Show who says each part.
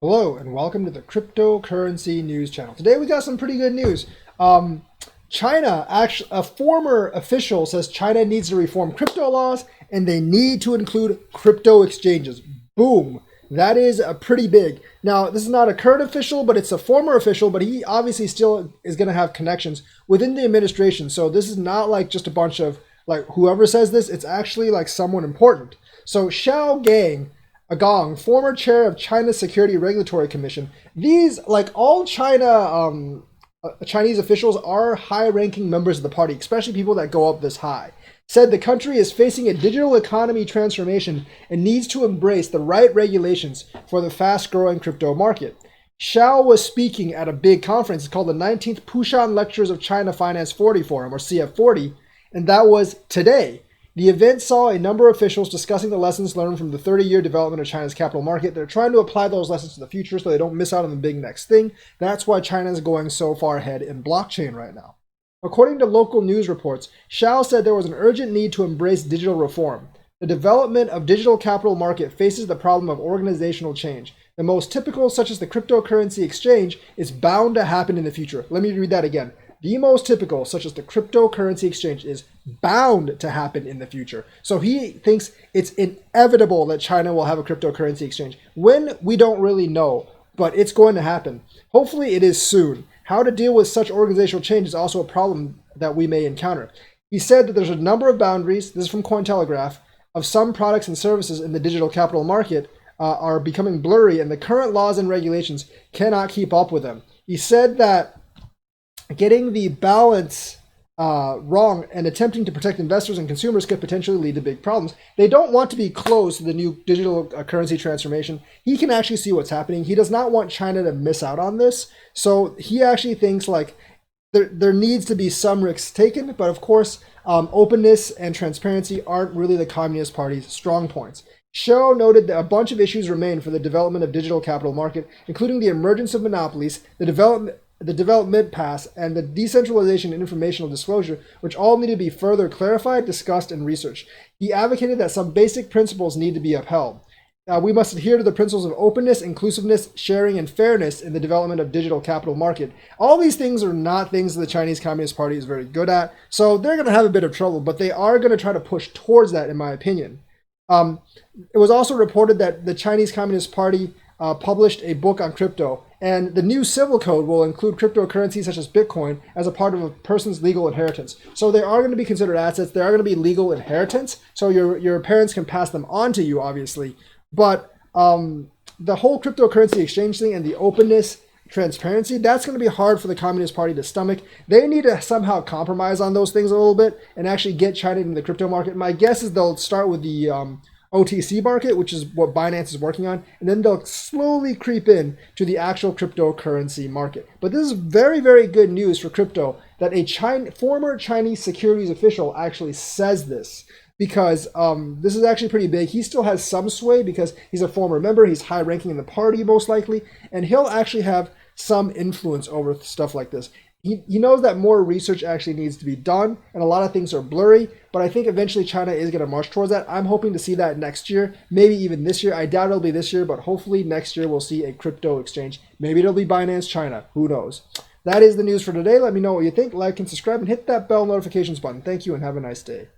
Speaker 1: Hello and welcome to the Cryptocurrency News Channel. Today we got some pretty good news. China, actually, a former official says China needs to reform crypto laws and they need to include crypto exchanges. Boom. That is pretty big. Now, this is not a current official, but it's a former official, but he obviously still is going to have connections within the administration. So this is not like just a bunch of, like, whoever says this, it's actually like someone important. So Xiao Gong, former chair of China's Security Regulatory Commission. These, like all Chinese officials, are high-ranking members of the party, especially people that go up this high. Said the country is facing a digital economy transformation and needs to embrace the right regulations for the fast-growing crypto market. Xiao was speaking at a big conference. It's called the 19th Pushan Lectures of China Finance 40 Forum, or CF40, and that was today. The event saw a number of officials discussing the lessons learned from the 30-year development of China's capital market. They're trying to apply those lessons to the future so they don't miss out on the big next thing. That's why China is going so far ahead in blockchain right now. According to local news reports, Xiao said there was an urgent need to embrace digital reform. The development of digital capital market faces the problem of organizational change. The most typical, such as the cryptocurrency exchange, is bound to happen in the future. Let me read that again. The most typical, such as the cryptocurrency exchange, is bound to happen in the future. So he thinks it's inevitable that China will have a cryptocurrency exchange. When, we don't really know, but it's going to happen. Hopefully it is soon. How to deal with such organizational change is also a problem that we may encounter. He said that there's a number of boundaries, this is from Cointelegraph, of some products and services in the digital capital market are becoming blurry, and the current laws and regulations cannot keep up with them. He said that getting the balance wrong and attempting to protect investors and consumers could potentially lead to big problems. They don't want to be closed to the new digital currency transformation. He can actually see what's happening. He does not want China to miss out on this. So he actually thinks like there needs to be some risks taken, but of course, openness and transparency aren't really the Communist Party's strong points. Xiao noted that a bunch of issues remain for the development of digital capital market, including the emergence of monopolies, the development pass, and the decentralization and informational disclosure, which all need to be further clarified, discussed, and researched. He advocated that some basic principles need to be upheld. We must adhere to the principles of openness, inclusiveness, sharing, and fairness in the development of digital capital market. All these things are not things that the Chinese Communist Party is very good at, so they're going to have a bit of trouble, but they are going to try to push towards that, in my opinion. It was also reported that the Chinese Communist Party published a book on crypto, and the new civil code will include cryptocurrencies such as Bitcoin as a part of a person's legal inheritance. So they are going to be considered assets. They are going to be legal inheritance. So your parents can pass them on to you, obviously. But the whole cryptocurrency exchange thing and the openness, transparency, that's going to be hard for the Communist Party to stomach. They need to somehow compromise on those things a little bit and actually get China into the crypto market. My guess is they'll start with the OTC market, which is what Binance is working on, and then they'll slowly creep in to the actual cryptocurrency market. But this is very, very good news for crypto that a former Chinese securities official actually says this, because this is actually pretty big. He still has some sway because he's a former member, he's high ranking in the party most likely, and he'll actually have some influence over stuff like this. He knows that more research actually needs to be done, and a lot of things are blurry, but I think eventually China is going to march towards that. I'm hoping to see that next year, maybe even this year. I doubt it'll be this year, but hopefully next year we'll see a crypto exchange. Maybe it'll be Binance China. Who knows? That is the news for today. Let me know what you think. Like and subscribe and hit that bell notifications button. Thank you and have a nice day.